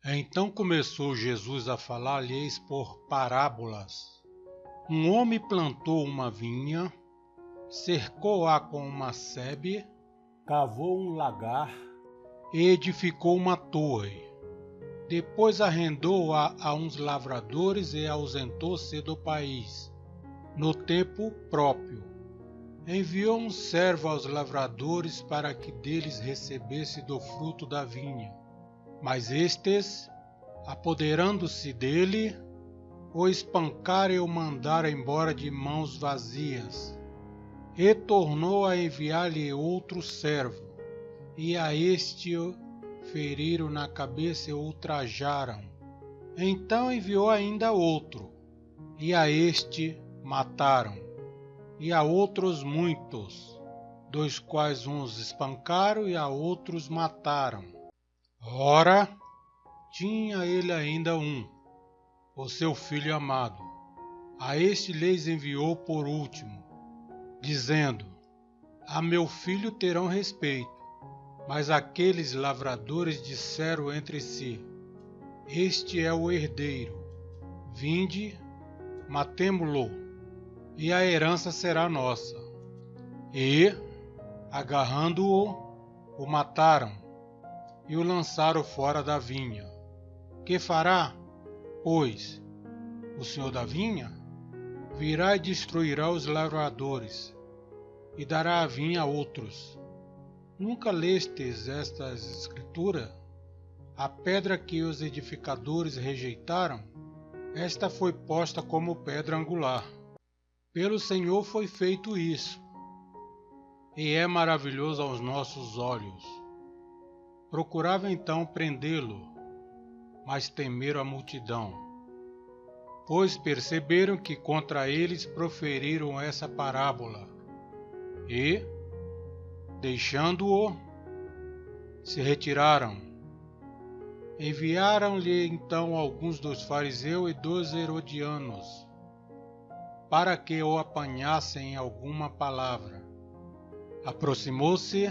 Então começou Jesus a falar-lhes por parábolas. Um homem plantou uma vinha, cercou-a com uma sebe, cavou um lagar e edificou uma torre. Depois arrendou-a a uns lavradores e ausentou-se do país. No tempo próprio, enviou um servo aos lavradores para que deles recebesse do fruto da vinha. Mas estes, apoderando-se dele, o espancaram e o mandaram embora de mãos vazias. E tornou a enviar-lhe outro servo, e a este o feriram na cabeça e o ultrajaram. Então enviou ainda outro, e a este mataram, e a outros muitos, dos quais uns espancaram e a outros mataram. Ora, tinha ele ainda um, o seu filho amado. A este lhes enviou por último, dizendo: A meu filho terão respeito. Mas aqueles lavradores disseram entre si: Este é o herdeiro. Vinde, matemo-lo, e a herança será nossa. E, agarrando-o, o mataram e o lançaram fora da vinha. Que fará, pois, o senhor da vinha? Virá e destruirá os lavradores, e dará a vinha a outros. Nunca lestes estas escrituras? A pedra que os edificadores rejeitaram, esta foi posta como pedra angular. Pelo Senhor foi feito isso, e é maravilhoso aos nossos olhos. Procurava então prendê-lo, mas temeram a multidão, pois perceberam que contra eles proferiram essa parábola. E, deixando-o, se retiraram. Enviaram-lhe então alguns dos fariseus e dos herodianos, para que o apanhassem em alguma palavra. Aproximou-se,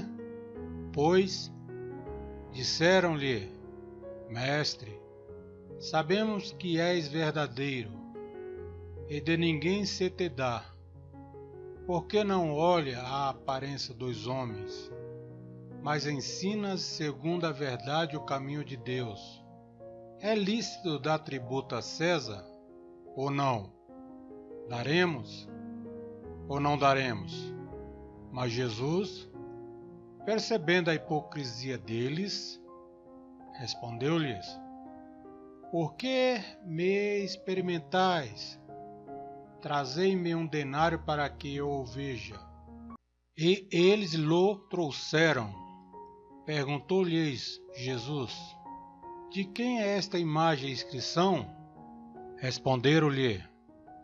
pois, disseram-lhe: Mestre, sabemos que és verdadeiro, e de ninguém se te dá. Por que não olha a aparência dos homens, mas ensinas segundo a verdade o caminho de Deus? É lícito dar tributo a César, ou não? Daremos, ou não daremos? Mas Jesus, percebendo a hipocrisia deles, respondeu-lhes: Por que me experimentais? Trazei-me um denário para que eu o veja. E eles lhe trouxeram. Perguntou-lhes Jesus: De quem é esta imagem e inscrição? Responderam-lhe: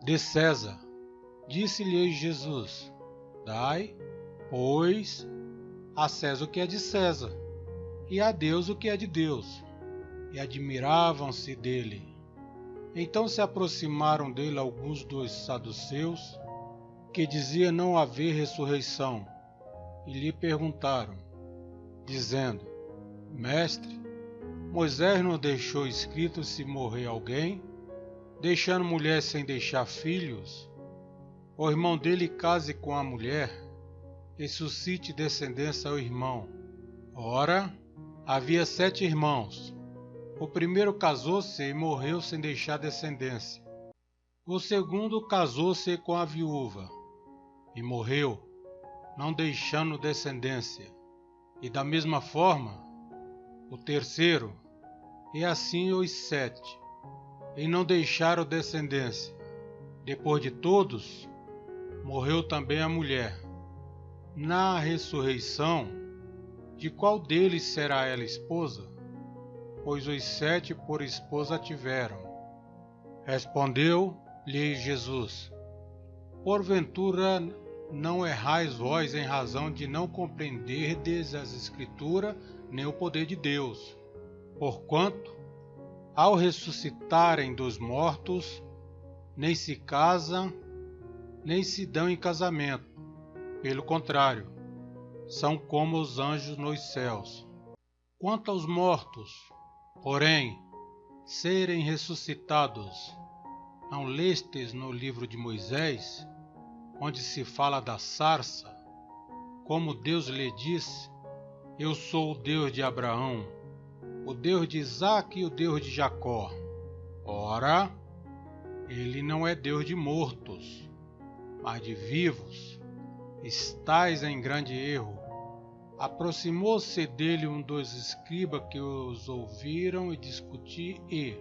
De César. Disse-lhes Jesus: Dai, pois, a César o que é de César, e a Deus o que é de Deus. E admiravam-se dele. Então se aproximaram dele alguns dos saduceus, que diziam não haver ressurreição, e lhe perguntaram, dizendo: Mestre, Moisés nos deixou escrito se morrer alguém, deixando mulher sem deixar filhos, o irmão dele case com a mulher e suscite descendência ao irmão. Ora, havia 7 irmãos. O primeiro casou-se e morreu sem deixar descendência. O segundo casou-se com a viúva e morreu, não deixando descendência. E da mesma forma, o terceiro, e assim os 7, e não deixaram descendência. Depois de todos, morreu também a mulher. Na ressurreição, de qual deles será ela esposa? Pois os 7 por esposa tiveram. Respondeu-lhe Jesus: Porventura não errais vós em razão de não compreenderdes as Escrituras nem o poder de Deus. Porquanto, ao ressuscitarem dos mortos, nem se casam, nem se dão em casamento. Pelo contrário, são como os anjos nos céus. Quanto aos mortos, porém, serem ressuscitados. Não lestes no livro de Moisés, onde se fala da sarça, como Deus lhe disse: Eu sou o Deus de Abraão, o Deus de Isaque e o Deus de Jacó. Ora, ele não é Deus de mortos, mas de vivos. Estais em grande erro. Aproximou-se dele um dos escribas que os ouviram e discutir e,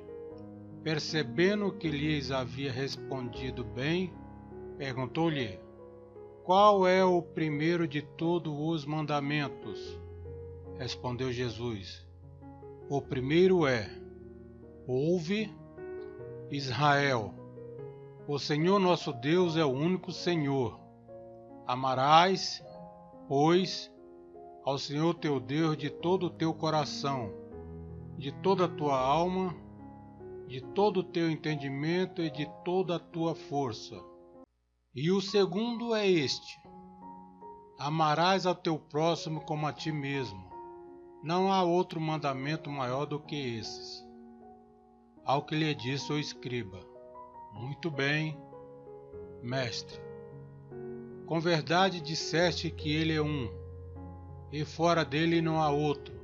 percebendo que lhes havia respondido bem, perguntou-lhe: Qual é o primeiro de todos os mandamentos? Respondeu Jesus: O primeiro é: Ouve, Israel, o Senhor nosso Deus é o único Senhor. Amarás, pois, ao Senhor teu Deus de todo o teu coração, de toda a tua alma, de todo o teu entendimento e de toda a tua força. E o segundo é este: amarás ao teu próximo como a ti mesmo. Não há outro mandamento maior do que esses. Ao que lhe disse o escriba: Muito bem, mestre. Com verdade disseste que ele é um, e fora dele não há outro,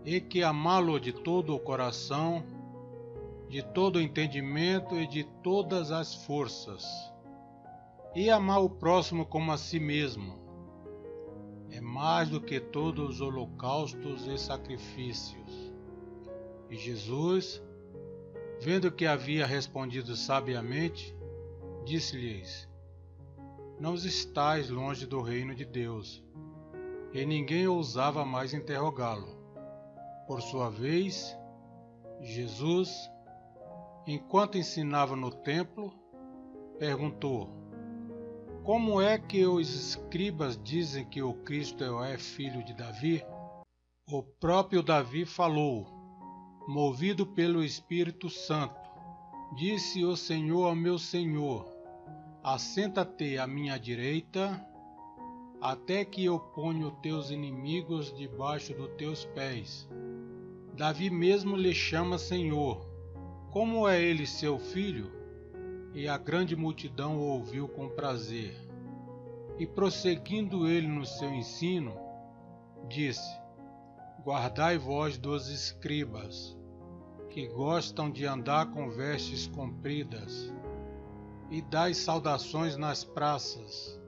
e que amá-lo de todo o coração, de todo o entendimento e de todas as forças, e amar o próximo como a si mesmo, é mais do que todos os holocaustos e sacrifícios. E Jesus, vendo que havia respondido sabiamente, disse-lhes: Não estais longe do reino de Deus. E ninguém ousava mais interrogá-lo. Por sua vez, Jesus, enquanto ensinava no templo, perguntou: Como é que os escribas dizem que o Cristo é filho de Davi? O próprio Davi falou, movido pelo Espírito Santo. Disse o Senhor ao meu Senhor: Assenta-te à minha direita, até que eu ponha os teus inimigos debaixo dos teus pés. Davi mesmo lhe chama Senhor. Como é ele seu filho? E a grande multidão o ouviu com prazer. E prosseguindo ele no seu ensino, disse: Guardai vós dos escribas, que gostam de andar com vestes compridas, e dai saudações nas praças,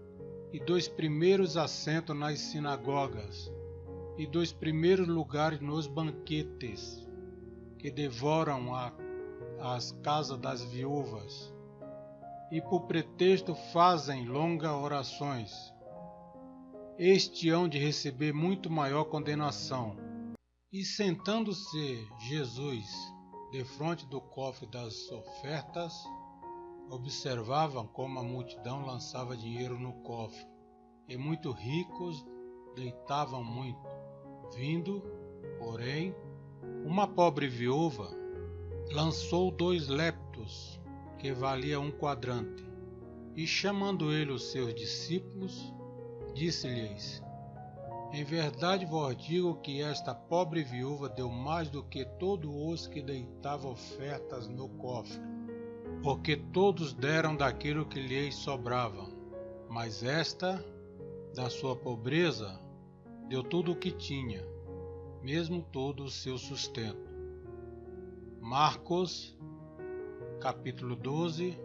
e dos primeiros assentos nas sinagogas, e dos primeiros lugares nos banquetes, que devoram as casas das viúvas, e por pretexto fazem longas orações. Estes hão de receber muito maior condenação. E sentando-se Jesus defronte do cofre das ofertas, observavam como a multidão lançava dinheiro no cofre, e muitos ricos deitavam muito. Vindo, porém, uma pobre viúva, lançou 2 leptos, que valia 1 quadrante, e chamando ele os seus discípulos, disse-lhes: Em verdade vos digo que esta pobre viúva deu mais do que todos os que deitavam ofertas no cofre, porque todos deram daquilo que lhes sobrava, mas esta, da sua pobreza, deu tudo o que tinha, mesmo todo o seu sustento. Marcos, capítulo 12,